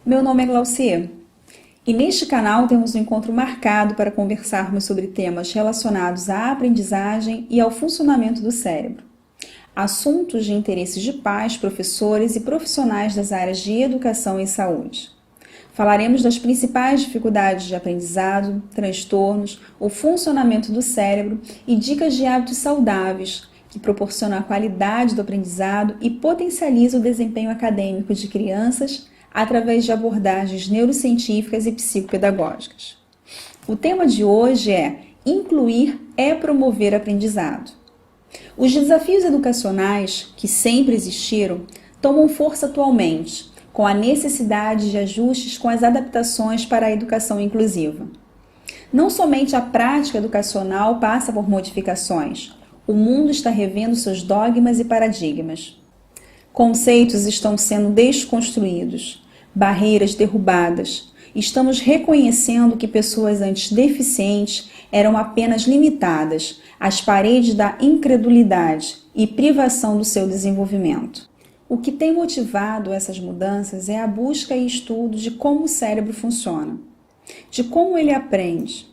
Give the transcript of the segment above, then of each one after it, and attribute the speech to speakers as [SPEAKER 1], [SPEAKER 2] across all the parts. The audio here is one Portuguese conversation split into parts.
[SPEAKER 1] Meu nome é Glaucia e neste canal temos um encontro marcado para conversarmos sobre temas relacionados à aprendizagem e ao funcionamento do cérebro. Assuntos de interesse de pais, professores e profissionais das áreas de educação e saúde. Falaremos das principais dificuldades de aprendizado, transtornos, o funcionamento do cérebro e dicas de hábitos saudáveis que proporcionam a qualidade do aprendizado e potencializam o desempenho acadêmico de crianças através de abordagens neurocientíficas e psicopedagógicas. O tema de hoje é incluir é promover aprendizado. Os desafios educacionais, que sempre existiram, tomam força atualmente, com a necessidade de ajustes com as adaptações para a educação inclusiva. Não somente a prática educacional passa por modificações, o mundo está revendo seus dogmas e paradigmas. Conceitos estão sendo desconstruídos, barreiras derrubadas. Estamos reconhecendo que pessoas antes deficientes eram apenas limitadas às paredes da incredulidade e privação do seu desenvolvimento. O que tem motivado essas mudanças é a busca e estudo de como o cérebro funciona, de como ele aprende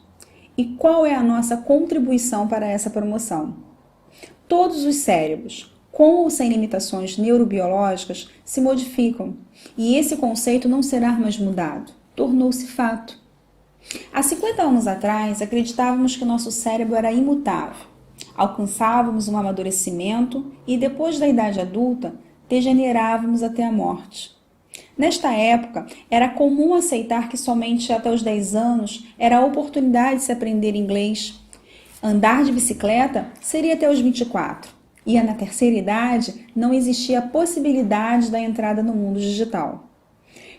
[SPEAKER 1] e qual é a nossa contribuição para essa promoção. Todos os cérebros, com ou sem limitações neurobiológicas, se modificam e esse conceito não será mais mudado, tornou-se fato. Há 50 anos atrás, acreditávamos que o nosso cérebro era imutável. Alcançávamos um amadurecimento e, depois da idade adulta, degenerávamos até a morte. Nesta época, era comum aceitar que somente até os 10 anos era a oportunidade de se aprender inglês. Andar de bicicleta seria até os 24. E na terceira idade, não existia a possibilidade da entrada no mundo digital.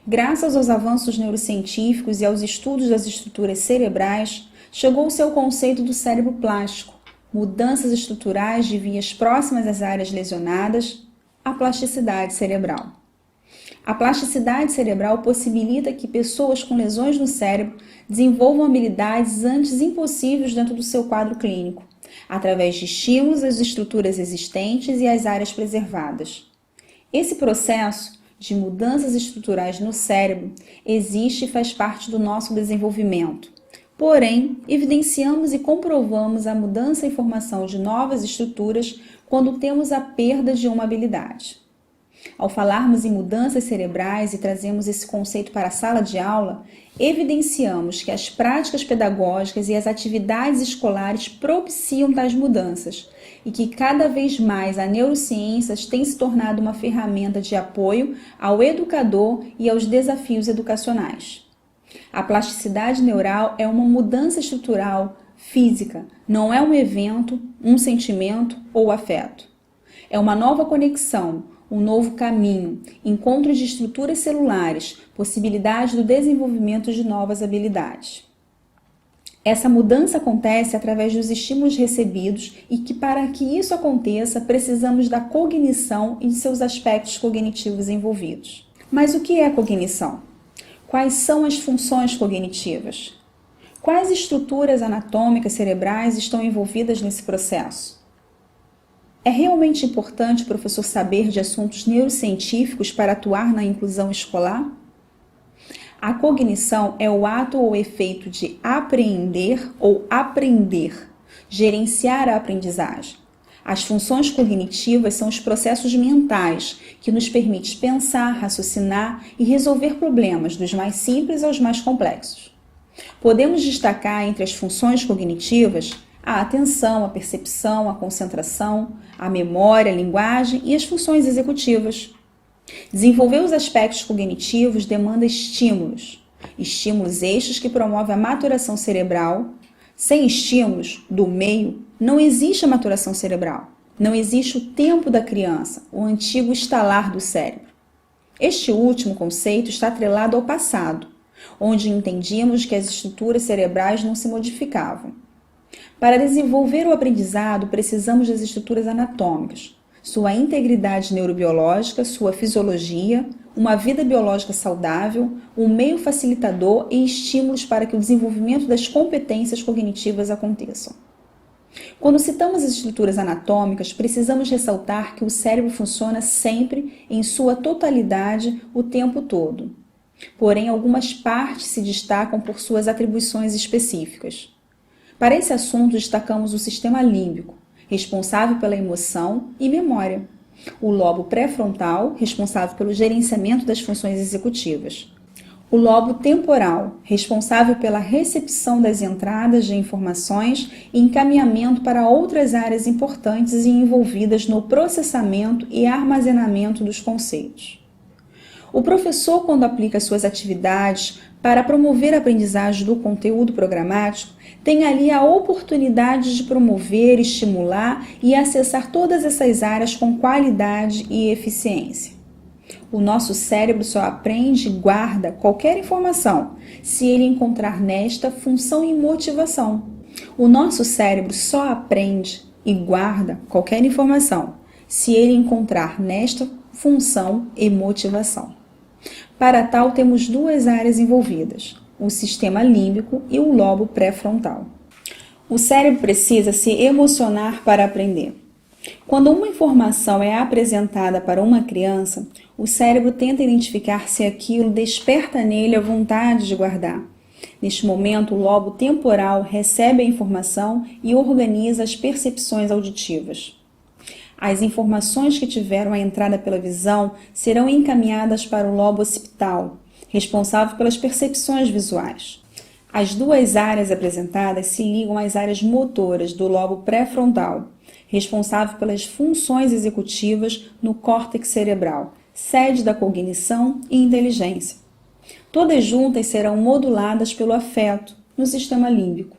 [SPEAKER 1] Graças aos avanços neurocientíficos e aos estudos das estruturas cerebrais, chegou-se ao conceito do cérebro plástico, mudanças estruturais de vias próximas às áreas lesionadas, a plasticidade cerebral. A plasticidade cerebral possibilita que pessoas com lesões no cérebro desenvolvam habilidades antes impossíveis dentro do seu quadro clínico, através de estímulos às estruturas existentes e às áreas preservadas. Esse processo de mudanças estruturais no cérebro existe e faz parte do nosso desenvolvimento. Porém, evidenciamos e comprovamos a mudança e formação de novas estruturas quando temos a perda de uma habilidade. Ao falarmos em mudanças cerebrais e trazemos esse conceito para a sala de aula, evidenciamos que as práticas pedagógicas e as atividades escolares propiciam tais mudanças e que cada vez mais a neurociência tem se tornado uma ferramenta de apoio ao educador e aos desafios educacionais. A plasticidade neural é uma mudança estrutural física, não é um evento, um sentimento ou afeto. É uma nova conexão, um novo caminho, encontro de estruturas celulares, possibilidade do desenvolvimento de novas habilidades. Essa mudança acontece através dos estímulos recebidos e que, para que isso aconteça, precisamos da cognição e de seus aspectos cognitivos envolvidos. Mas o que é cognição? Quais são as funções cognitivas? Quais estruturas anatômicas cerebrais estão envolvidas nesse processo? É realmente importante o professor saber de assuntos neurocientíficos para atuar na inclusão escolar? A cognição é o ato ou efeito de apreender ou aprender, gerenciar a aprendizagem. As funções cognitivas são os processos mentais que nos permitem pensar, raciocinar e resolver problemas, dos mais simples aos mais complexos. Podemos destacar entre as funções cognitivas a atenção, a percepção, a concentração, a memória, a linguagem e as funções executivas. Desenvolver os aspectos cognitivos demanda estímulos estes que promovem a maturação cerebral. Sem estímulos do meio, não existe a maturação cerebral, não existe o tempo da criança, o antigo estalar do cérebro. Este último conceito está atrelado ao passado, onde entendíamos que as estruturas cerebrais não se modificavam. Para desenvolver o aprendizado, precisamos das estruturas anatômicas, sua integridade neurobiológica, sua fisiologia, uma vida biológica saudável, um meio facilitador e estímulos para que o desenvolvimento das competências cognitivas aconteçam. Quando citamos as estruturas anatômicas, precisamos ressaltar que o cérebro funciona sempre em sua totalidade o tempo todo. Porém, algumas partes se destacam por suas atribuições específicas. Para esse assunto, destacamos o sistema límbico, responsável pela emoção e memória. O lobo pré-frontal, responsável pelo gerenciamento das funções executivas. O lobo temporal, responsável pela recepção das entradas de informações e encaminhamento para outras áreas importantes e envolvidas no processamento e armazenamento dos conceitos. O professor, quando aplica suas atividades para promover a aprendizagem do conteúdo programático, tem ali a oportunidade de promover, estimular e acessar todas essas áreas com qualidade e eficiência. O nosso cérebro só aprende e guarda qualquer informação se ele encontrar nesta função e motivação. O nosso cérebro só aprende e guarda qualquer informação se ele encontrar nesta função e motivação. Para tal, temos duas áreas envolvidas, o sistema límbico e o lobo pré-frontal. O cérebro precisa se emocionar para aprender. Quando uma informação é apresentada para uma criança, o cérebro tenta identificar se aquilo desperta nele a vontade de guardar. Neste momento, o lobo temporal recebe a informação e organiza as percepções auditivas. As informações que tiveram a entrada pela visão serão encaminhadas para o lobo occipital, responsável pelas percepções visuais. As duas áreas apresentadas se ligam às áreas motoras do lobo pré-frontal, responsável pelas funções executivas no córtex cerebral, sede da cognição e inteligência. Todas juntas serão moduladas pelo afeto, no sistema límbico.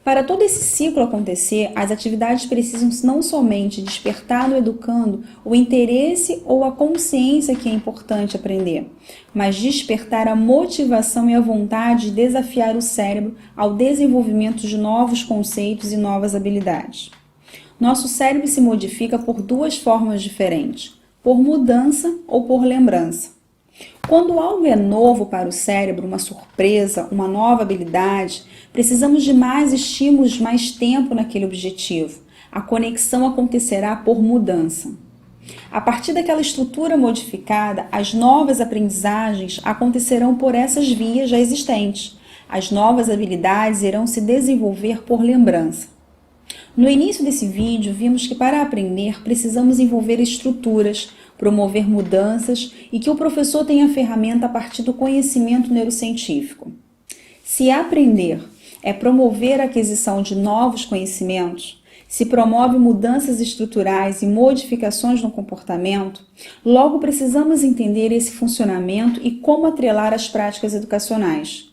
[SPEAKER 1] Para todo esse ciclo acontecer, as atividades precisam não somente despertar no educando o interesse ou a consciência que é importante aprender, mas despertar a motivação e a vontade de desafiar o cérebro ao desenvolvimento de novos conceitos e novas habilidades. Nosso cérebro se modifica por duas formas diferentes, por mudança ou por lembrança. Quando algo é novo para o cérebro, uma surpresa, uma nova habilidade, precisamos de mais estímulos, mais tempo naquele objetivo. A conexão acontecerá por mudança. A partir daquela estrutura modificada, as novas aprendizagens acontecerão por essas vias já existentes. As novas habilidades irão se desenvolver por lembrança. No início desse vídeo, vimos que para aprender precisamos envolver estruturas, promover mudanças e que o professor tenha a ferramenta a partir do conhecimento neurocientífico. Se aprender é promover a aquisição de novos conhecimentos, se promove mudanças estruturais e modificações no comportamento, logo precisamos entender esse funcionamento e como atrelar as práticas educacionais.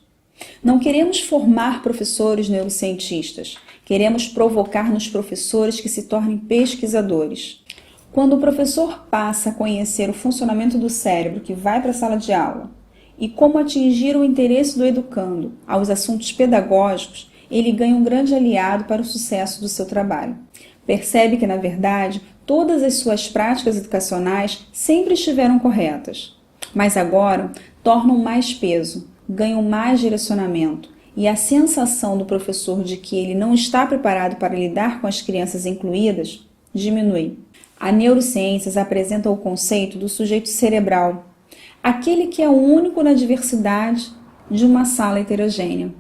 [SPEAKER 1] Não queremos formar professores neurocientistas, queremos provocar nos professores que se tornem pesquisadores. Quando o professor passa a conhecer o funcionamento do cérebro que vai para a sala de aula e como atingir o interesse do educando aos assuntos pedagógicos, ele ganha um grande aliado para o sucesso do seu trabalho. Percebe que, na verdade, todas as suas práticas educacionais sempre estiveram corretas, mas agora tornam mais peso, ganham mais direcionamento e a sensação do professor de que ele não está preparado para lidar com as crianças incluídas diminui. A neurociências apresenta o conceito do sujeito cerebral, aquele que é o único na diversidade de uma sala heterogênea.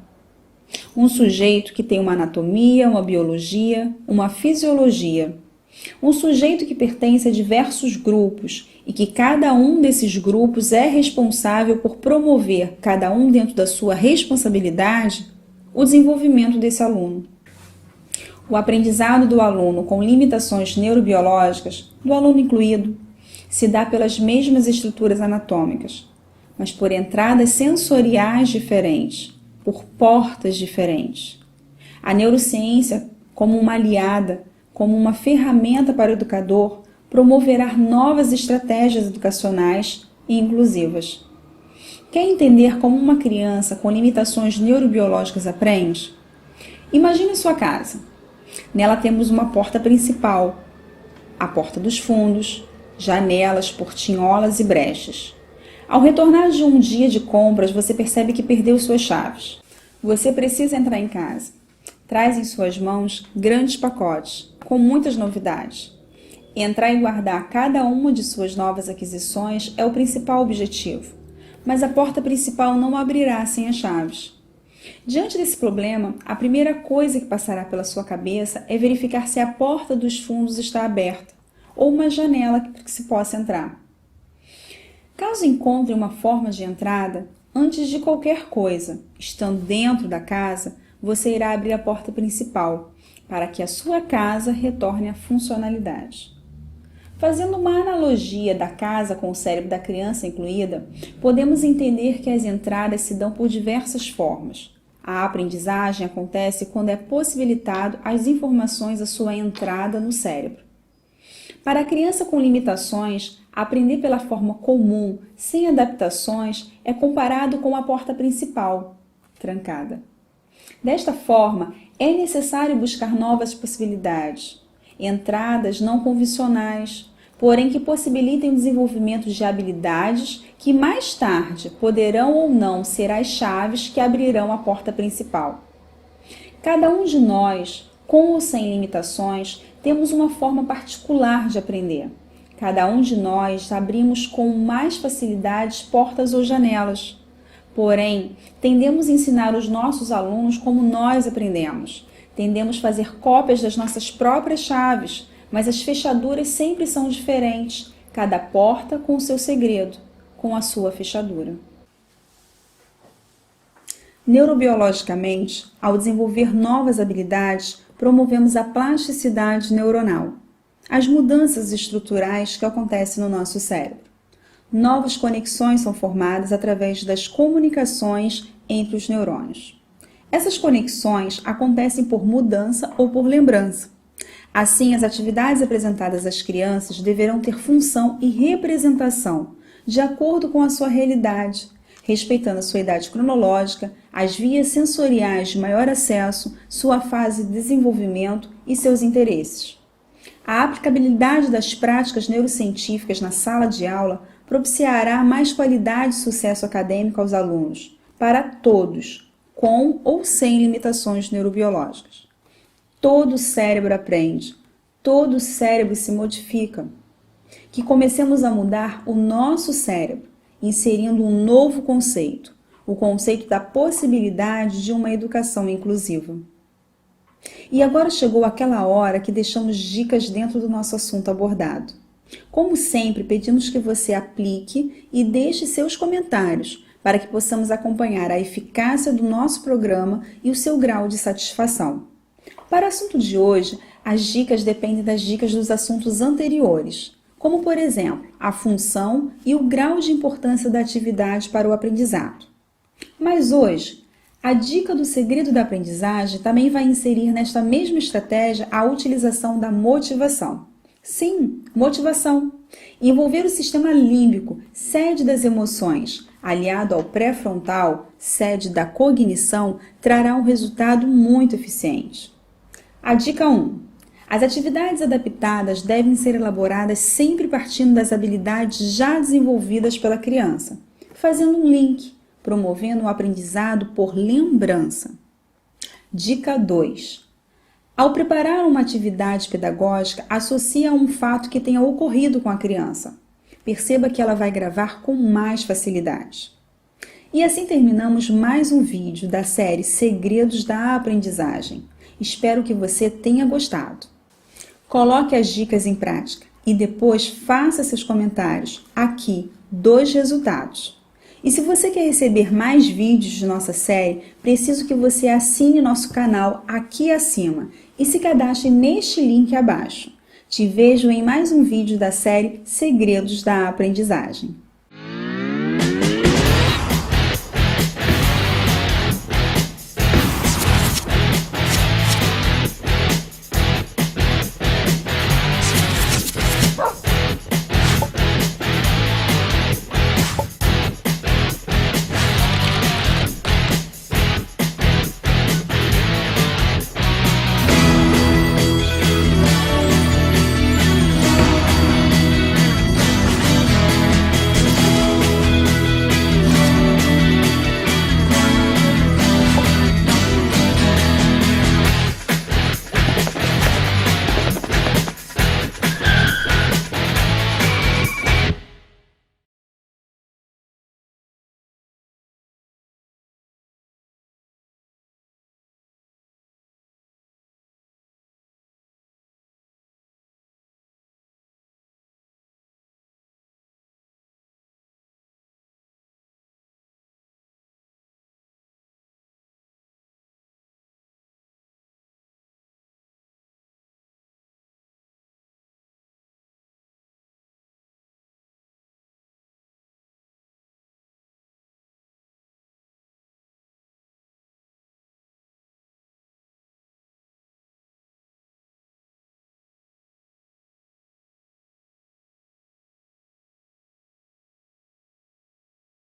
[SPEAKER 1] Um sujeito que tem uma anatomia, uma biologia, uma fisiologia. Um sujeito que pertence a diversos grupos e que cada um desses grupos é responsável por promover, cada um dentro da sua responsabilidade, o desenvolvimento desse aluno. O aprendizado do aluno com limitações neurobiológicas, do aluno incluído, se dá pelas mesmas estruturas anatômicas, mas por entradas sensoriais diferentes, por portas diferentes. A neurociência, como uma aliada, como uma ferramenta para o educador, promoverá novas estratégias educacionais e inclusivas. Quer entender como uma criança com limitações neurobiológicas aprende? Imagine sua casa. Nela temos uma porta principal, a porta dos fundos, janelas, portinholas e brechas. Ao retornar de um dia de compras, você percebe que perdeu suas chaves. Você precisa entrar em casa. Traz em suas mãos grandes pacotes, com muitas novidades. Entrar e guardar cada uma de suas novas aquisições é o principal objetivo. mas a porta principal não abrirá sem as chaves. Diante desse problema, a primeira coisa que passará pela sua cabeça é verificar se a porta dos fundos está aberta ou uma janela que se possa entrar. Caso encontre uma forma de entrada, antes de qualquer coisa, estando dentro da casa, você irá abrir a porta principal, para que a sua casa retorne à funcionalidade. Fazendo uma analogia da casa com o cérebro da criança incluída, podemos entender que as entradas se dão por diversas formas. A aprendizagem acontece quando é possibilitado as informações à sua entrada no cérebro. Para a criança com limitações, aprender pela forma comum, sem adaptações, é comparado com a porta principal, trancada. Desta forma, é necessário buscar novas possibilidades, entradas não convencionais, porém que possibilitem o desenvolvimento de habilidades que mais tarde poderão ou não ser as chaves que abrirão a porta principal. Cada um de nós, com ou sem limitações, temos uma forma particular de aprender. Cada um de nós abrimos com mais facilidades portas ou janelas. Porém, tendemos a ensinar os nossos alunos como nós aprendemos. Tendemos a fazer cópias das nossas próprias chaves, mas as fechaduras sempre são diferentes, cada porta com o seu segredo, com a sua fechadura. Neurobiologicamente, ao desenvolver novas habilidades, promovemos a plasticidade neuronal, as mudanças estruturais que acontecem no nosso cérebro. Novas conexões são formadas através das comunicações entre os neurônios. Essas conexões acontecem por mudança ou por lembrança. Assim, as atividades apresentadas às crianças deverão ter função e representação, de acordo com a sua realidade, respeitando a sua idade cronológica, as vias sensoriais de maior acesso, sua fase de desenvolvimento e seus interesses. A aplicabilidade das práticas neurocientíficas na sala de aula propiciará mais qualidade e sucesso acadêmico aos alunos, para todos, com ou sem limitações neurobiológicas. Todo o cérebro aprende, todo o cérebro se modifica. Que comecemos a mudar o nosso cérebro, inserindo um novo conceito, o conceito da possibilidade de uma educação inclusiva. E agora chegou aquela hora que deixamos dicas dentro do nosso assunto abordado. Como sempre, pedimos que você aplique e deixe seus comentários para que possamos acompanhar a eficácia do nosso programa e o seu grau de satisfação. Para o assunto de hoje, as dicas dependem das dicas dos assuntos anteriores, como, por exemplo, a função e o grau de importância da atividade para o aprendizado. Mas hoje, a dica do segredo da aprendizagem também vai inserir nesta mesma estratégia a utilização da motivação. Sim, motivação. Envolver o sistema límbico, sede das emoções, aliado ao pré-frontal, sede da cognição, trará um resultado muito eficiente. A dica 1. As atividades adaptadas devem ser elaboradas sempre partindo das habilidades já desenvolvidas pela criança, fazendo um link, promovendo o aprendizado por lembrança. Dica 2. Ao preparar uma atividade pedagógica, associe a um fato que tenha ocorrido com a criança. Perceba que ela vai gravar com mais facilidade. E assim terminamos mais um vídeo da série Segredos da Aprendizagem. Espero que você tenha gostado. Coloque as dicas em prática e depois faça seus comentários. Aqui, 2 resultados. E se você quer receber mais vídeos de nossa série, preciso que você assine nosso canal aqui acima e se cadastre neste link abaixo. Te vejo em mais um vídeo da série Segredos da Aprendizagem.